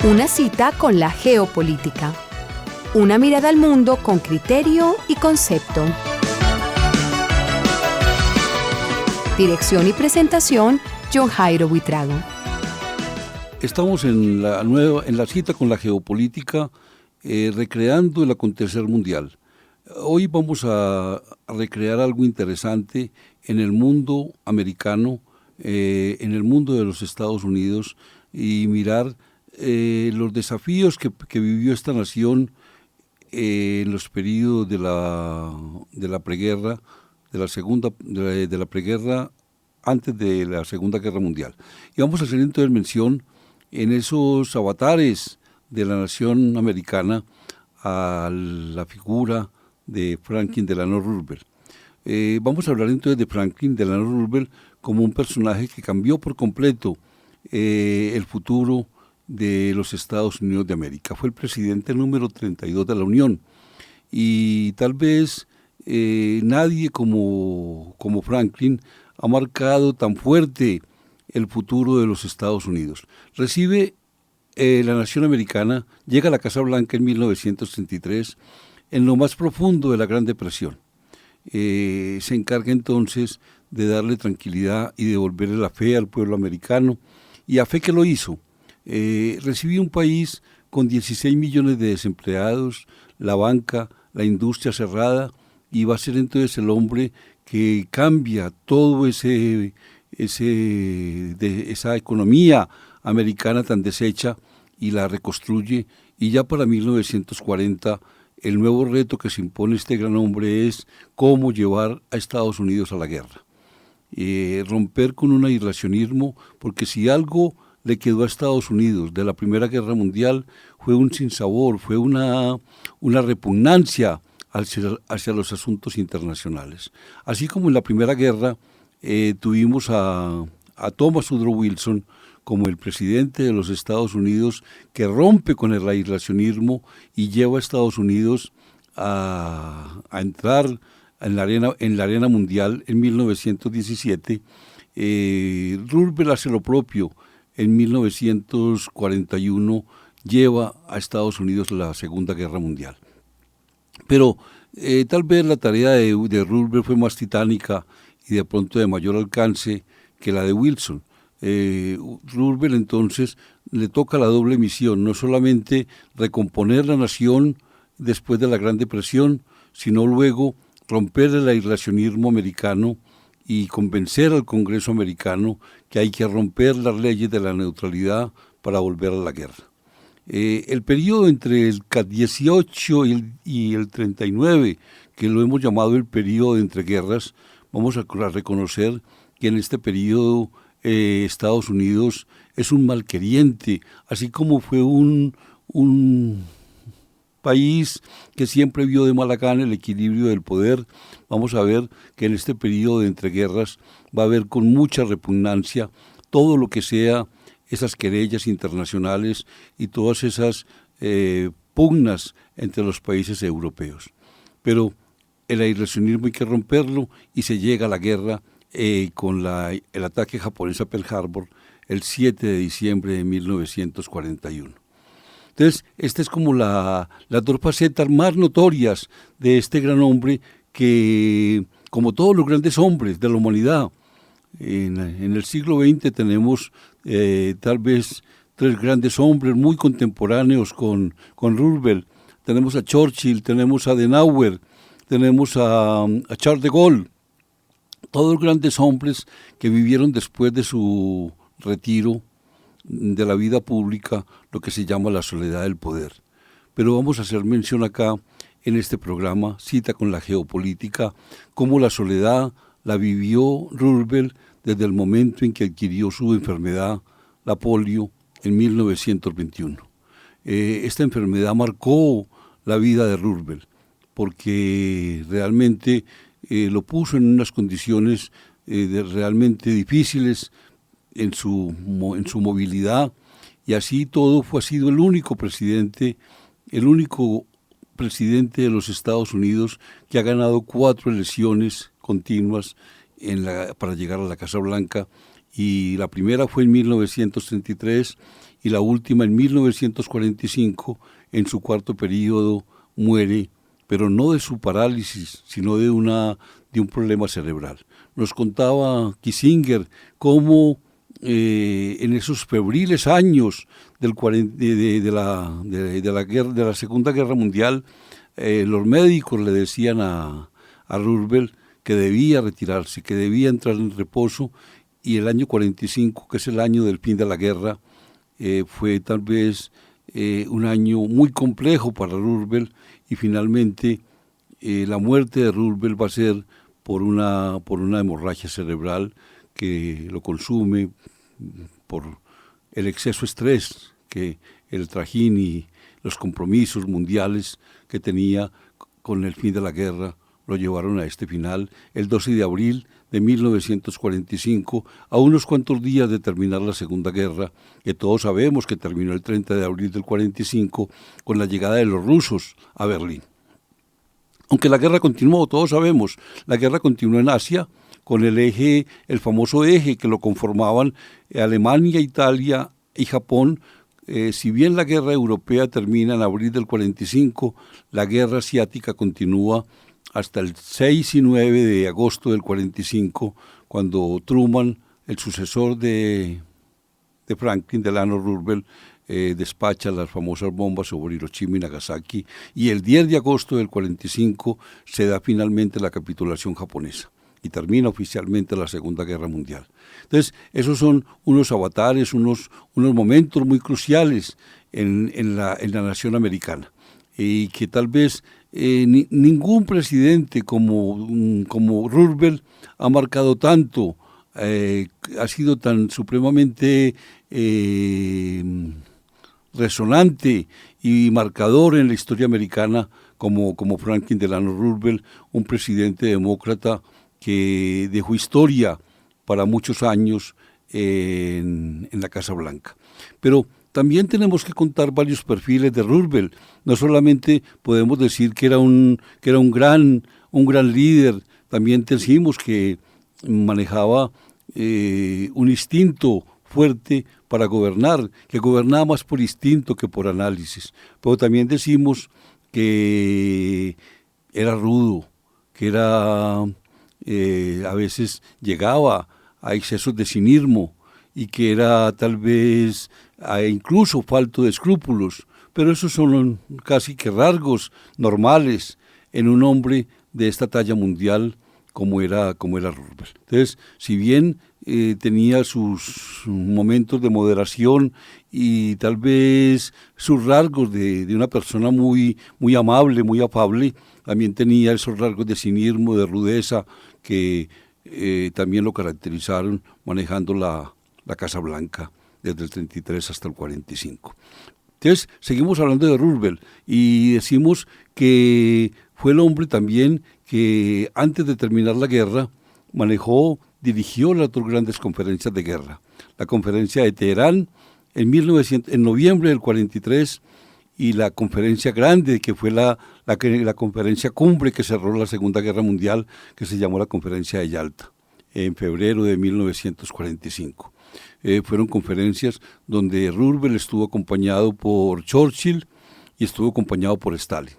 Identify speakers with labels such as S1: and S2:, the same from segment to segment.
S1: Una cita con la geopolítica. Una mirada al mundo con criterio y concepto. Dirección y presentación, John Jairo Buitrago.
S2: Estamos en la cita con la geopolítica, recreando el acontecer mundial. Hoy vamos a recrear algo interesante en el mundo americano, en el mundo de los Estados Unidos, y mirar los desafíos que vivió esta nación en los periodos de la preguerra, de la preguerra antes de la Segunda Guerra Mundial. Y vamos a hacer entonces mención en esos avatares de la nación americana a la figura de Franklin Delano Roosevelt. Vamos a hablar entonces de Franklin Delano Roosevelt como un personaje que cambió por completo el futuro de los Estados Unidos de América. Fue el presidente número 32 de la Unión y tal vez nadie como Franklin ha marcado tan fuerte el futuro de los Estados Unidos. Recibe la nación americana, llega a la Casa Blanca en 1933, en lo más profundo de la Gran Depresión. Se encarga entonces de darle tranquilidad y devolverle la fe al pueblo americano, y a fe que lo hizo. Recibió un país con 16 millones de desempleados, la banca, la industria cerrada, y va a ser entonces el hombre que cambia todo esa economía americana tan deshecha y la reconstruye. Y ya para 1940 el nuevo reto que se impone este gran hombre es cómo llevar a Estados Unidos a la guerra. Romper con un aislacionismo, porque si algo le quedó a Estados Unidos de la Primera Guerra Mundial fue un sinsabor, fue una repugnancia hacia los asuntos internacionales. Así como en la Primera Guerra tuvimos a Thomas Woodrow Wilson como el presidente de los Estados Unidos, que rompe con el aislacionismo y lleva a Estados Unidos a entrar en la arena mundial en 1917. Roosevelt hace lo propio. En 1941 lleva a Estados Unidos a la Segunda Guerra Mundial. Pero tal vez la tarea de Roosevelt fue más titánica y de pronto de mayor alcance que la de Wilson. Roosevelt entonces le toca la doble misión, no solamente recomponer la nación después de la Gran Depresión, sino luego romper el aislacionismo americano y convencer al Congreso americano que hay que romper las leyes de la neutralidad para volver a la guerra. El periodo entre el 18 y el 39, que lo hemos llamado el periodo de entreguerras, vamos a reconocer que en este periodo Estados Unidos es un malqueriente, así como fue un país que siempre vio de mala gana el equilibrio del poder. Vamos a ver que en este periodo de entreguerras va a haber con mucha repugnancia todo lo que sea esas querellas internacionales y todas esas pugnas entre los países europeos. Pero el aislacionismo hay que romperlo y se llega a la guerra con el ataque japonés a Pearl Harbor el 7 de diciembre de 1941. Entonces, esta es como las dos facetas más notorias de este gran hombre que, como todos los grandes hombres de la humanidad, en el siglo XX tenemos tal vez tres grandes hombres muy contemporáneos con Roosevelt. Tenemos a Churchill, tenemos a Adenauer, tenemos a Charles de Gaulle, todos grandes hombres que vivieron después de su retiro de la vida pública, lo que se llama la soledad del poder. Pero vamos a hacer mención acá, en este programa, Cita con la Geopolítica, cómo la soledad la vivió Roosevelt desde el momento en que adquirió su enfermedad, la polio, en 1921. Esta enfermedad marcó la vida de Roosevelt, porque realmente lo puso en unas condiciones realmente difíciles en su movilidad, y así todo ha sido el único presidente de los Estados Unidos que ha ganado 4 elecciones continuas para llegar a la Casa Blanca y la primera fue en 1933 y la última en 1945. En su cuarto periodo muere, pero no de su parálisis, sino de un problema cerebral. Nos contaba Kissinger cómo en esos febriles años de la Segunda Guerra Mundial, los médicos le decían a Roosevelt que debía retirarse, que debía entrar en reposo, y el año 45, que es el año del fin de la guerra, fue tal vez un año muy complejo para Roosevelt, y finalmente la muerte de Roosevelt va a ser por una hemorragia cerebral que lo consume por el exceso de estrés, que el trajín y los compromisos mundiales que tenía con el fin de la guerra lo llevaron a este final, el 12 de abril de 1945, a unos cuantos días de terminar la Segunda Guerra, que todos sabemos que terminó el 30 de abril del 45 con la llegada de los rusos a Berlín. Aunque la guerra continuó, todos sabemos, la guerra continuó en Asia, con el famoso eje que lo conformaban Alemania, Italia y Japón. Si bien la guerra europea termina en abril del 45, la guerra asiática continúa hasta el 6 y 9 de agosto del 45, cuando Truman, el sucesor de Franklin Delano Roosevelt, despacha las famosas bombas sobre Hiroshima y Nagasaki, y el 10 de agosto del 45 se da finalmente la capitulación japonesa y termina oficialmente la Segunda Guerra Mundial. Entonces, esos son unos avatares, unos momentos muy cruciales en la nación americana, y que tal vez ningún presidente como Roosevelt ha marcado tanto, ha sido tan supremamente resonante y marcador en la historia americana como Franklin Delano Roosevelt, un presidente demócrata que dejó historia para muchos años en la Casa Blanca. Pero también tenemos que contar varios perfiles de Roosevelt. No solamente podemos decir que era un gran líder, también decimos que manejaba un instinto fuerte para gobernar, que gobernaba más por instinto que por análisis. Pero también decimos que era rudo, que era a veces llegaba a excesos de cinismo y que era tal vez incluso falto de escrúpulos, pero esos son casi que rasgos normales en un hombre de esta talla mundial como era Roosevelt. Entonces, si bien tenía sus momentos de moderación y tal vez sus rasgos de una persona muy, muy amable, muy afable, también tenía esos rasgos de cinismo, de rudeza, que también lo caracterizaron manejando la Casa Blanca desde el 33 hasta el 45. Entonces, seguimos hablando de Roosevelt y decimos que fue el hombre también que antes de terminar la guerra dirigió las dos grandes conferencias de guerra. La conferencia de Teherán en noviembre del 43 y la conferencia grande, que fue la conferencia cumbre que cerró la Segunda Guerra Mundial, que se llamó la conferencia de Yalta, en febrero de 1945. Fueron conferencias donde Roosevelt estuvo acompañado por Churchill y estuvo acompañado por Stalin.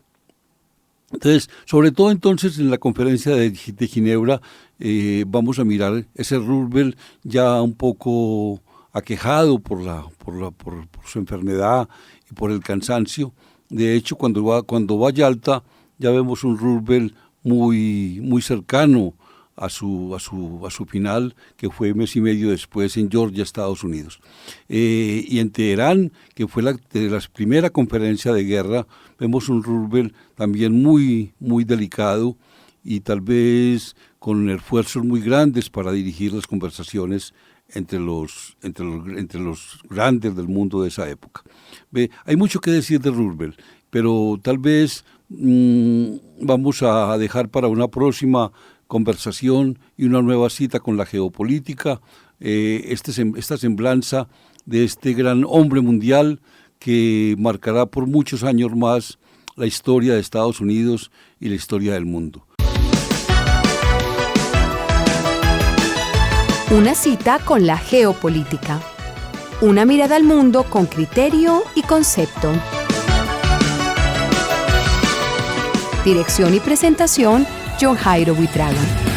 S2: Entonces, sobre todo entonces en la conferencia de Ginebra, vamos a mirar ese Roosevelt ya un poco aquejado por su enfermedad y por el cansancio. De hecho, cuando va a Yalta, ya vemos un Roosevelt muy, muy cercano a su final, que fue mes y medio después en Georgia, Estados Unidos. Y en Teherán, que fue la primera conferencia de guerra, vemos un Roosevelt también muy, muy delicado y tal vez con esfuerzos muy grandes para dirigir las conversaciones entre los grandes del mundo de esa época. Hay mucho que decir de Roosevelt, pero tal vez vamos a dejar para una próxima conversación y una nueva cita con la geopolítica, esta semblanza de este gran hombre mundial que marcará por muchos años más la historia de Estados Unidos y la historia del mundo.
S1: Una cita con la geopolítica. Una mirada al mundo con criterio y concepto. Dirección y presentación, John Jairo Buitrago.